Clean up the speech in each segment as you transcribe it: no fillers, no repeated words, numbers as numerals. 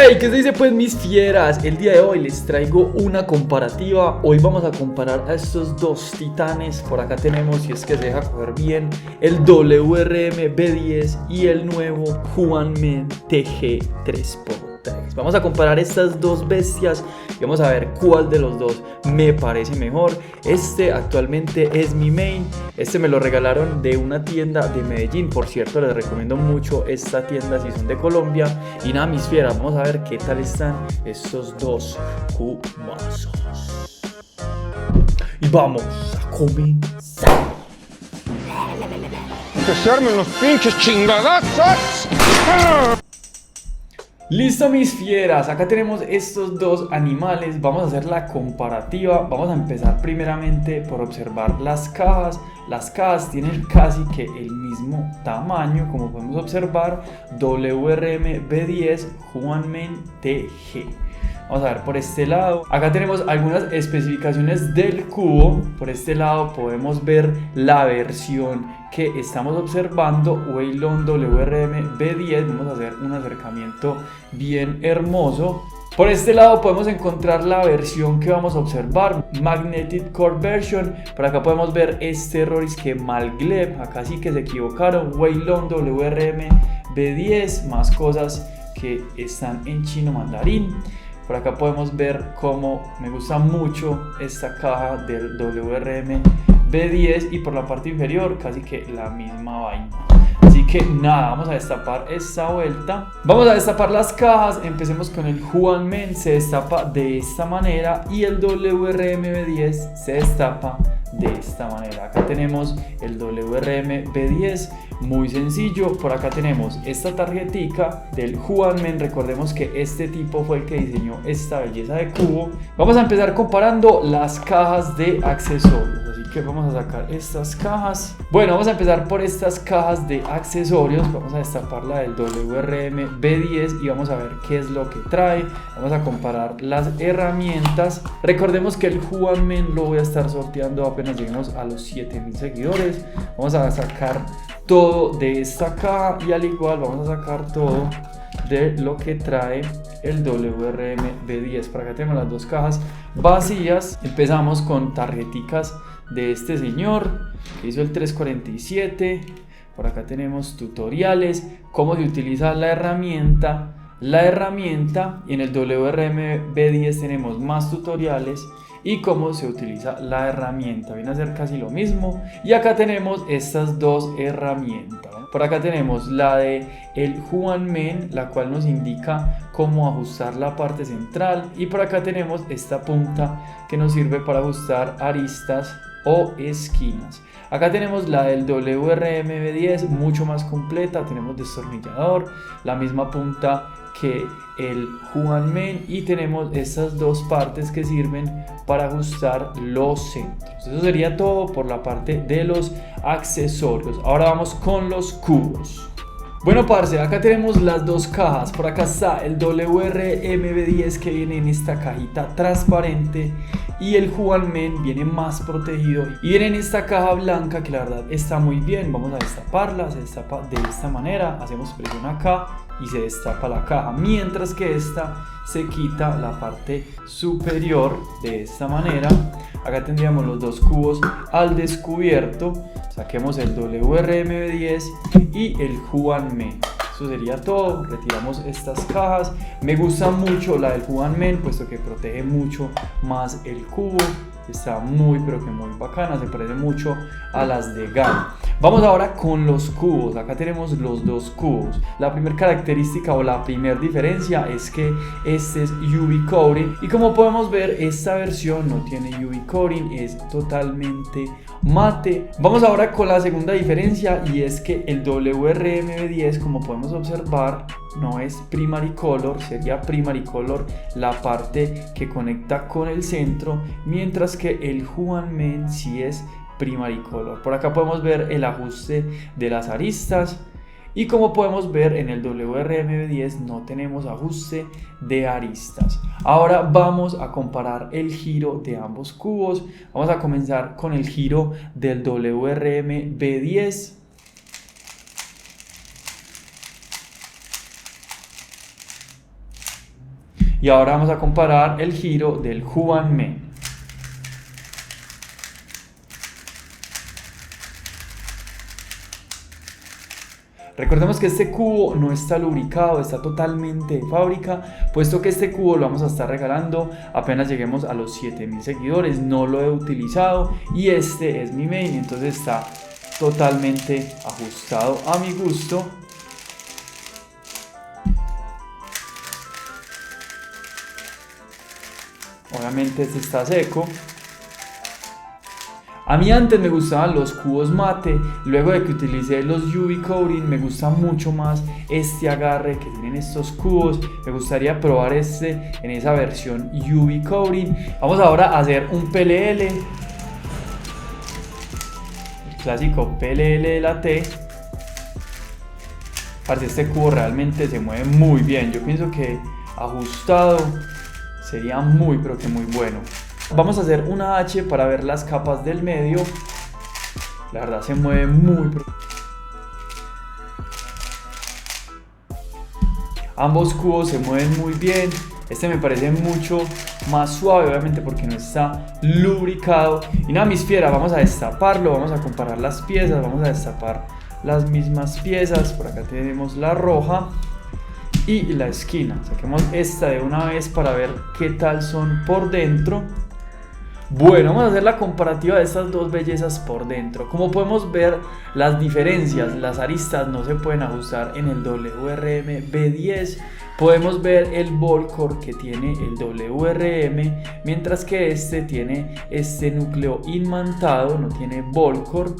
Hey, ¿qué se dice pues mis fieras? El día de hoy les traigo una comparativa. Hoy vamos a comparar a estos dos titanes. Por acá tenemos, si es que se deja coger bien, el WRM B10 y el nuevo Huanmen TG3x3. Vamos a comparar estas dos bestias y vamos a ver cuál de los dos me parece mejor. Este actualmente es mi main. Este me lo regalaron de una tienda de Medellín. Por cierto, les recomiendo mucho esta tienda si son de Colombia. Y nada, mis fieras, vamos a ver qué tal están estos dos humazos. Y vamos a comenzar. ¡Que se armen los pinches chingadazos! Listo, mis fieras, acá tenemos estos dos animales. Vamos a hacer la comparativa. Vamos a empezar primeramente por observar las cajas. Las cajas tienen casi que el mismo tamaño, como podemos observar. WRM B10 Huanmen TG. Vamos a ver por este lado. Acá tenemos algunas especificaciones del cubo. Por este lado podemos ver la versión que estamos observando, Weilong WRM B10. Vamos a hacer un acercamiento bien hermoso. Por este lado podemos encontrar la versión que vamos a observar, Magnetic Core Version. Por acá podemos ver este error, es que Malgleb, acá sí que se equivocaron, Weilong WRM B10, más cosas que están en chino mandarín. Por acá podemos ver cómo me gusta mucho esta caja del WRM B10 y por la parte inferior casi que la misma vaina. Así que nada, vamos a destapar esta vuelta. Vamos a destapar las cajas. Empecemos con el Huanmen, se destapa de esta manera y el WRM B10 se destapa de esta manera. Acá tenemos el WRM B10, muy sencillo. Por acá tenemos esta tarjetica del Huanmen. Recordemos que este tipo fue el que diseñó esta belleza de cubo. Vamos a empezar comparando las cajas de accesorios, así que vamos a sacar estas cajas. Bueno, vamos a empezar por estas cajas de accesorios. Vamos a destapar la del WRM B10 y vamos a ver qué es lo que trae. Vamos a comparar las herramientas. Recordemos que el Huanmen lo voy a estar sorteando apenas lleguemos a los 7000 seguidores. Vamos a sacar todo de esta caja y al igual vamos a sacar todo de lo que trae el WRM B10. Por acá tenemos las dos cajas vacías. Empezamos con tarjeticas de este señor que hizo el 347. Por acá tenemos tutoriales, cómo se utiliza la herramienta y en el WRM B10 tenemos más tutoriales y cómo se utiliza la herramienta. Viene a ser casi lo mismo. Y acá tenemos estas dos herramientas. Por acá tenemos la de el Huanmen, la cual nos indica cómo ajustar la parte central. Y por acá tenemos esta punta que nos sirve para ajustar aristas o esquinas. Acá tenemos la del WRM B10, mucho más completa. Tenemos destornillador, la misma punta que el Huanmen y tenemos estas dos partes que sirven para ajustar los centros. Eso sería todo por la parte de los accesorios. Ahora vamos con los cubos. Bueno, parce, acá tenemos las dos cajas. Por acá está el WRM B10 que viene en esta cajita transparente y el Huanmen viene más protegido y viene en esta caja blanca que la verdad está muy bien. Vamos a destaparla, se destapa de esta manera, hacemos presión acá y se destapa la caja, mientras que esta se quita la parte superior de esta manera. Acá tendríamos los dos cubos al descubierto. Saquemos el WRM B10 y el Huanmen. Eso sería todo. Retiramos estas cajas. Me gusta mucho la del Huanmen, puesto que protege mucho más el cubo. Está muy pero que muy bacana, se parece mucho a las de GAN. Vamos ahora con los cubos. Acá tenemos los dos cubos. La primera característica o la primera diferencia es que este es UV coating y como podemos ver esta versión no tiene UV coating, es totalmente mate. Vamos ahora con la segunda diferencia y es que el WRM B10, como podemos observar, no es primary color, sería primary color la parte que conecta con el centro, mientras que el Huanmen sí es primary color. Por acá podemos ver el ajuste de las aristas y como podemos ver en el WRM B10 no tenemos ajuste de aristas. Ahora vamos a comparar el giro de ambos cubos. Vamos a comenzar con el giro del WRM B10. Y ahora vamos a comparar el giro del Huan Men. Recordemos que este cubo no está lubricado, está totalmente de fábrica, puesto que este cubo lo vamos a estar regalando apenas lleguemos a los 7000 seguidores. No lo he utilizado y este es mi main, entonces está totalmente ajustado a mi gusto. Obviamente este está seco. A mí antes me gustaban los cubos mate, luego de que utilicé los UV Coating me gusta mucho más este agarre que tienen estos cubos. Me gustaría probar este en esa versión UV Coating. Vamos ahora a hacer un PLL, el clásico PLL de la T. Parce, este cubo realmente se mueve muy bien, yo pienso que ajustado sería muy pero que muy bueno. Vamos a hacer una H para ver las capas del medio. La verdad se mueve muy. Ambos cubos se mueven muy bien. Este me parece mucho más suave, obviamente porque no está lubricado. Y nada, mis fieras, vamos a destaparlo, vamos a comparar las piezas, vamos a destapar las mismas piezas. Por acá tenemos la roja y la esquina. Saquemos esta de una vez para ver qué tal son por dentro. Bueno, vamos a hacer la comparativa de estas dos bellezas por dentro. Como podemos ver, las diferencias, las aristas no se pueden ajustar en el WRM B10. Podemos ver el ball core que tiene el WRM, mientras que este tiene este núcleo imantado, no tiene ball core.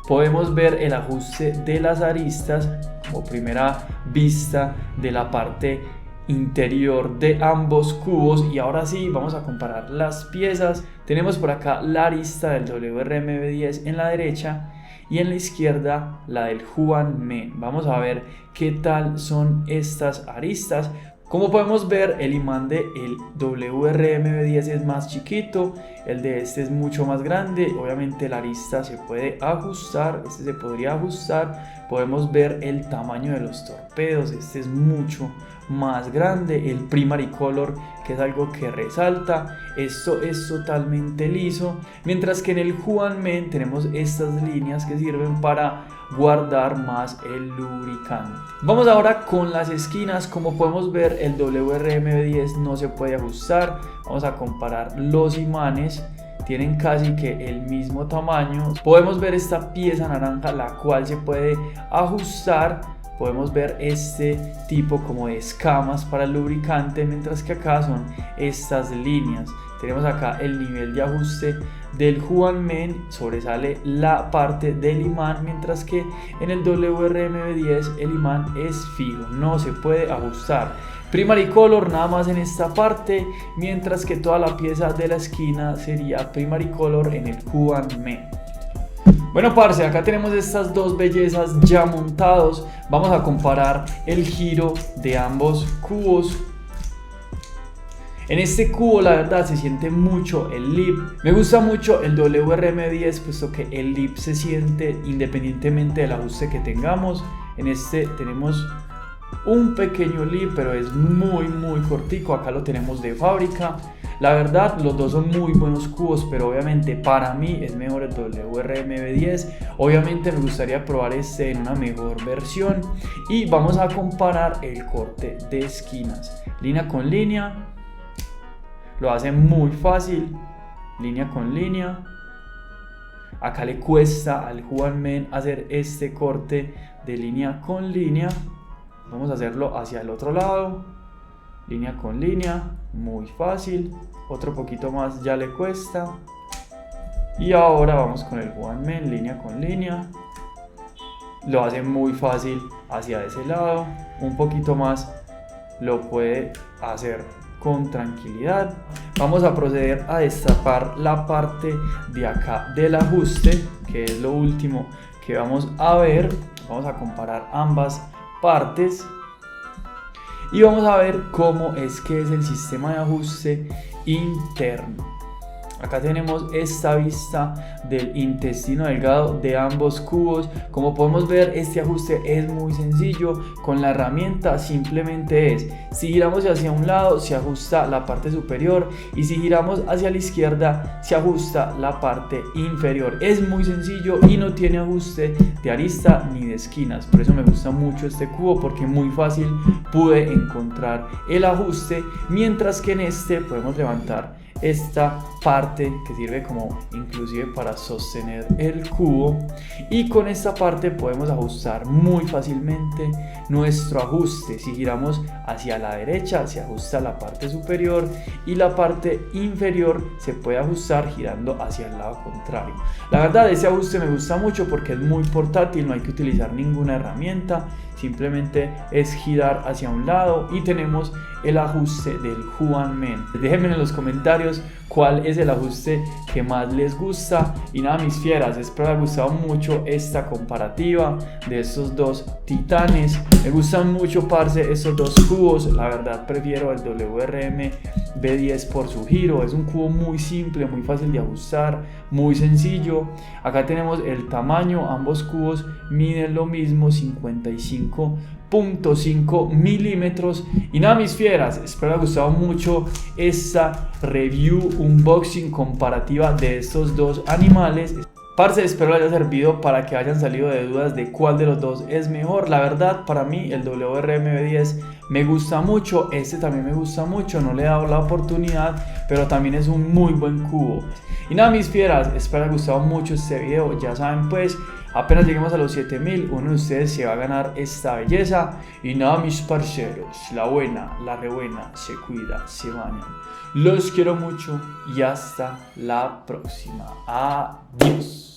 Podemos ver el ajuste de las aristas como primera vista de la parte interior de ambos cubos. Y ahora sí, vamos a comparar las piezas. Tenemos por acá la arista del WRM B10 en la derecha y en la izquierda la del Huan Men. Vamos a ver qué tal son estas aristas. Como podemos ver, el imán del WRM B10 es más chiquito, el de este es mucho más grande. Obviamente la arista se puede ajustar, este se podría ajustar. Podemos ver el tamaño de los torpedos, este es mucho más grande. El primary color, que es algo que resalta, esto es totalmente liso, mientras que en el Huan Men tenemos estas líneas que sirven para guardar más el lubricante. Vamos ahora con las esquinas. Como podemos ver, el WRM B10 no se puede ajustar. Vamos a comparar los imanes, tienen casi que el mismo tamaño. Podemos ver esta pieza naranja, la cual se puede ajustar. Podemos ver este tipo como de escamas para el lubricante, mientras que acá son estas líneas. Tenemos acá el nivel de ajuste del Huan Men, sobresale la parte del imán, mientras que en el WRM B10 el imán es fijo, no se puede ajustar. Primary color nada más en esta parte, mientras que toda la pieza de la esquina sería primary color en el Huan Men. Bueno, parce, acá tenemos estas dos bellezas ya montados. Vamos a comparar el giro de ambos cubos. En este cubo la verdad se siente mucho el lip. Me gusta mucho el WRM10, puesto que el lip se siente independientemente del ajuste que tengamos. En este tenemos un pequeño lip, pero es muy cortico. Acá lo tenemos de fábrica. La verdad, los dos son muy buenos cubos, pero obviamente para mí es mejor el WRM B10. Obviamente me gustaría probar este en una mejor versión. Y vamos a comparar el corte de esquinas. Línea con línea. Lo hace muy fácil. Línea con línea. Acá le cuesta al Huan Men hacer este corte de línea con línea. Vamos a hacerlo hacia el otro lado. Línea con línea, muy fácil. Otro poquito más ya le cuesta. Y ahora vamos con el Huan Men, línea con línea. Lo hace muy fácil hacia ese lado. Un poquito más lo puede hacer con tranquilidad. Vamos a proceder a destapar la parte de acá del ajuste, que es lo último que vamos a ver. Vamos a comparar ambas partes y vamos a ver cómo es que es el sistema de ajuste interno. Acá tenemos esta vista del intestino delgado de ambos cubos. Como podemos ver, este ajuste es muy sencillo. Con la herramienta simplemente es, si giramos hacia un lado se ajusta la parte superior y si giramos hacia la izquierda se ajusta la parte inferior. Es muy sencillo y no tiene ajuste de arista ni de esquinas. Por eso me gusta mucho este cubo, porque muy fácil pude encontrar el ajuste, mientras que en este podemos levantar esta parte que sirve como inclusive para sostener el cubo, y con esta parte podemos ajustar muy fácilmente nuestro ajuste. Si giramos hacia la derecha se ajusta la parte superior y la parte inferior se puede ajustar girando hacia el lado contrario. La verdad, ese ajuste me gusta mucho porque es muy portátil, no hay que utilizar ninguna herramienta, simplemente es girar hacia un lado y tenemos el ajuste del Juan Men. Déjenme en los comentarios cuál es el ajuste que más les gusta. Y nada, mis fieras, espero les haya gustado mucho esta comparativa de estos dos titanes. Me gustan mucho, parce, estos dos cubos. La verdad prefiero el WRM B10 por su giro. Es un cubo muy simple, muy fácil de ajustar, muy sencillo. Acá tenemos el tamaño, ambos cubos miden lo mismo, 55.5 milímetros. Y nada, mis fieras, espero les haya gustado mucho esta review, unboxing comparativa de estos dos animales. Parce, espero les haya servido para que hayan salido de dudas de cuál de los dos es mejor. La verdad, para mí el WRM B10 me gusta mucho, este también me gusta mucho, no le he dado la oportunidad, pero también es un muy buen cubo. Y nada, mis fieras, espero les haya gustado mucho este video. Ya saben, pues, apenas lleguemos a los 7000, uno de ustedes se va a ganar esta belleza. Y nada, mis parceros, la buena, la re buena, se cuida, se bañan. Los quiero mucho y hasta la próxima. Adiós.